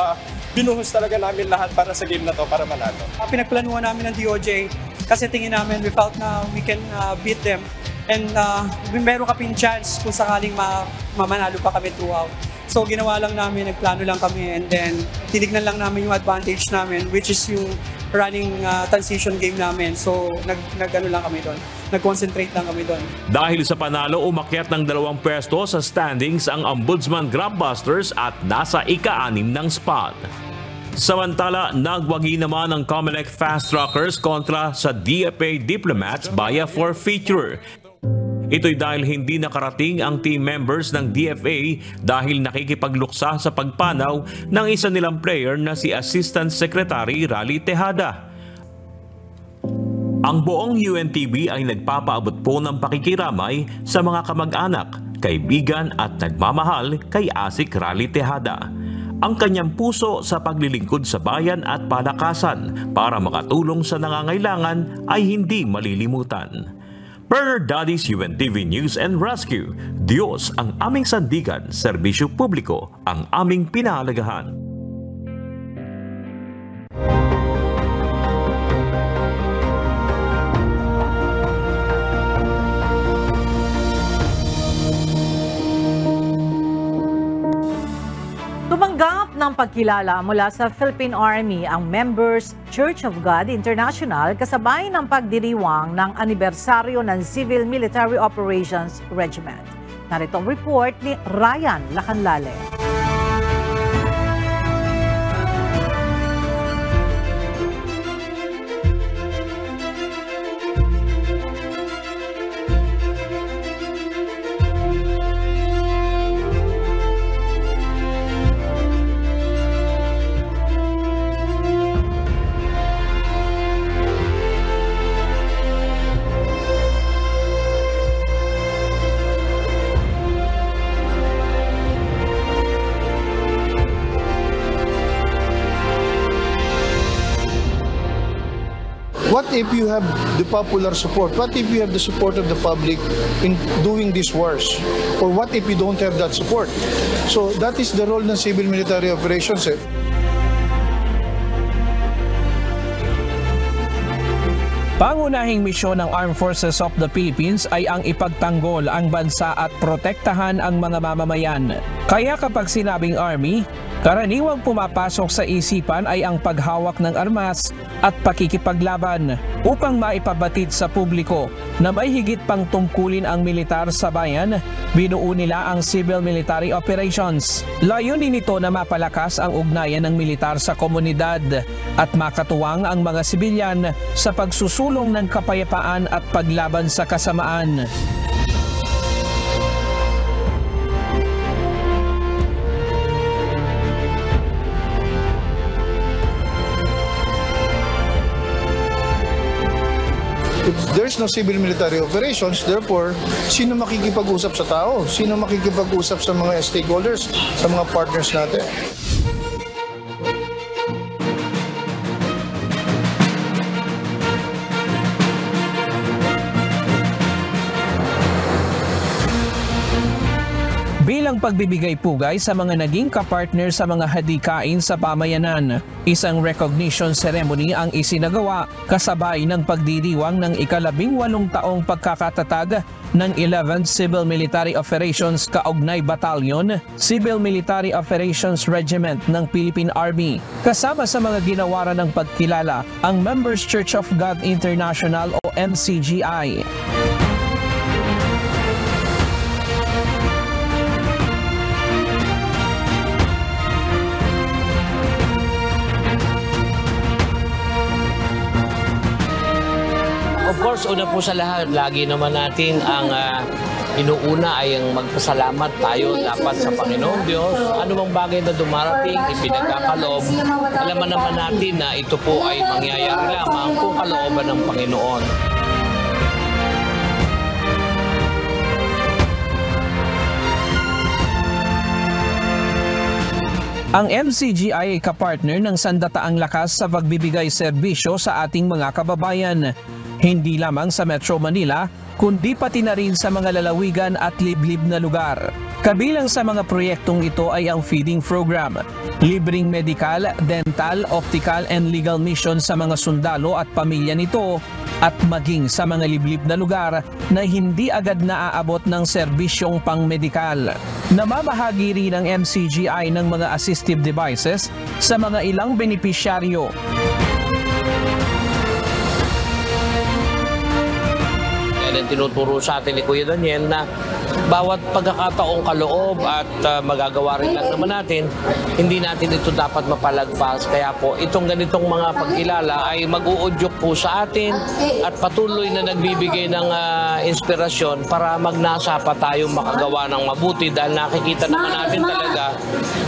binuhos talaga namin lahat para sa game na to para manalo. Pinagplanuhan namin ng DOJ kasi tingin namin we felt na we can beat them. And meron kaming chance kung sakaling mamanalo pa kami throughout. So ginawa lang namin, nagplano lang kami, and then tinignan lang namin yung advantage namin, which is yung running transition game namin. So nag-ano lang kami doon, nag-concentrate lang kami doon. Dahil sa panalo, umakyat ng 2 pwesto sa standings ang Ombudsman Grabbusters at nasa ika-6 ng spot. Samantala, nagwagi naman ang Comelec Fast Trackers kontra sa DFA Diplomats via forfeiture. Ito'y dahil hindi nakarating ang team members ng DFA dahil nakikipagluksa sa pagpanaw ng isa nilang player na si Assistant Secretary Rally Tejada. Ang buong UNTV ay nagpapaabot po ng pakikiramay sa mga kamag-anak, kaibigan at nagmamahal kay Asik Rally Tejada. Ang kanyang puso sa paglilingkod sa bayan at palakasan para makatulong sa nangangailangan ay hindi malilimutan. Per Daddy's UNTV News and Rescue, Diyos ang aming sandigan, serbisyo publiko ang aming pinahalagahan. Tumanggap ng pagkilala mula sa Philippine Army ang Members Church of God International kasabay ng pagdiriwang ng anibersaryo ng Civil Military Operations Regiment. Narito ang report ni Ryan Lacanlale. What if you have the popular support? What if you have the support of the public in doing these wars? Or what if you don't have that support? So that is the role ng civil military operations. Pangunahing misyon ng Armed Forces of the Philippines ay ang ipagtanggol ang bansa at protektahan ang mga mamamayan. Kaya kapag sinabing Army, karaniwang pumapasok sa isipan ay ang paghawak ng armas at pakikipaglaban upang maipabatid sa publiko na may higit pang tungkulin ang militar sa bayan, binuo nila ang Civil Military Operations. Layunin nito na mapalakas ang ugnayan ng militar sa komunidad at makatuwang ang mga sibilyan sa pagsusulong ng kapayapaan at paglaban sa kasamaan. If there's no civil military operations, therefore, sino makikipag-usap sa tao? Sino makikipag-usap sa mga stakeholders, sa mga partners natin? Bilang pagbibigay pugay sa mga naging kapartner sa mga hadikain sa pamayanan, isang recognition ceremony ang isinagawa kasabay ng pagdiriwang ng ika-18 taong pagkakatatag ng 11th Civil Military Operations Kaugnay Battalion, Civil Military Operations Regiment ng Philippine Army. Kasama sa mga ginawaran ng pagkilala ang Members Church of God International o MCGI. Of course, una po sa lahat, lagi naman natin ang inuuna ay ang magpasalamat tayo dapat sa Panginoong Diyos. Ano mang bagay na dumarating, ipinagkakaloob, alaman naman natin na ito po ay mangyayari lamang kung kalooban ng Panginoon. Ang MCGI ay kapartner ng sandataang lakas sa pagbibigay serbisyo sa ating mga kababayan. hindi lamang sa Metro Manila, kundi pati na rin sa mga lalawigan at liblib na lugar. Kabilang sa mga proyektong ito ay ang feeding program, libreng medical, dental, optical and legal mission sa mga sundalo at pamilya nito, at maging sa mga liblib na lugar na hindi agad naaabot ng serbisyong pang-medikal. Namamahagi rin ang MCGI ng mga assistive devices sa mga ilang benepisyaryo. Yan tinuturo sa atin ni Kuya Daniel na bawat pagkakataong kaloob at magagawa rin lang naman natin, hindi natin ito dapat mapalagpas. Kaya po, itong ganitong mga pagkilala ay mag-uudyok po sa atin at patuloy na nagbibigay ng inspirasyon para magnasa pa tayong makagawa ng mabuti dahil nakikita naman natin talaga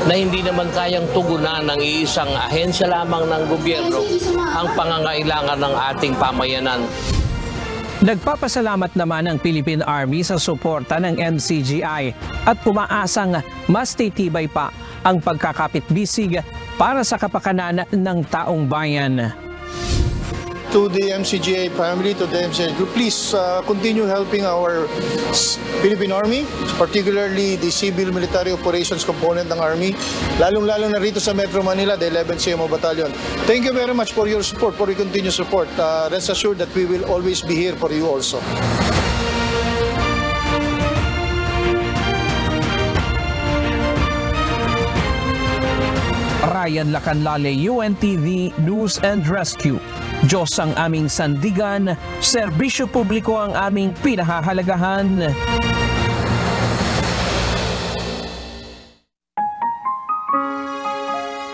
na hindi naman kayang tugunan ng iisang ahensya lamang ng gobyerno ang pangangailangan ng ating pamayanan. Nagpapasalamat naman ang Philippine Army sa suporta ng MCGI at umaasang mas titibay pa ang pagkakapit-bisig para sa kapakanan ng taong bayan. To the MCGI family, to the MCGI group, please continue helping our Philippine Army, particularly the Civil Military Operations component ng Army, lalong-lalo na rito sa Metro Manila, the 11th CMO Battalion. Thank you very much for your support, for your continued support. Rest assured that we will always be here for you also. Ryan Lacanlale, UNTV News and Rescue. Diyos ang aming sandigan, serbisyo publiko ang aming pinahahalagahan.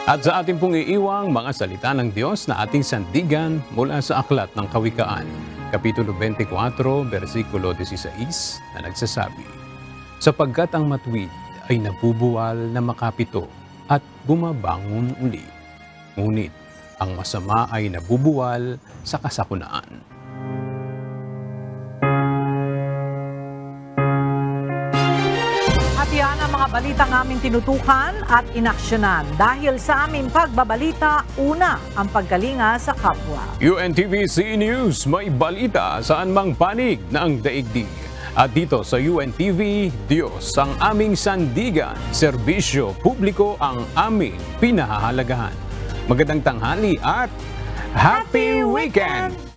At sa ating pong iiwang mga salita ng Diyos na ating sandigan mula sa Aklat ng Kawikaan, Kapitulo 24, versikulo 16 na nagsasabi, sapagkat ang matuwid ay nabubuwal na makapito at bumabangon uli. Ngunit ang masama ay nabubuwal sa kasakunaan. At yan ang mga balitang aming tinutukan at inaksyonan. Dahil sa aming pagbabalita, una ang pagkalinga sa kapwa. UNTV CE News, may balita saan mang panig na ang daigdig. At dito sa UNTV, Diyos ang aming sandigan, serbisyo publiko ang aming pinahahalagahan. Magandang tanghali at Happy Weekend!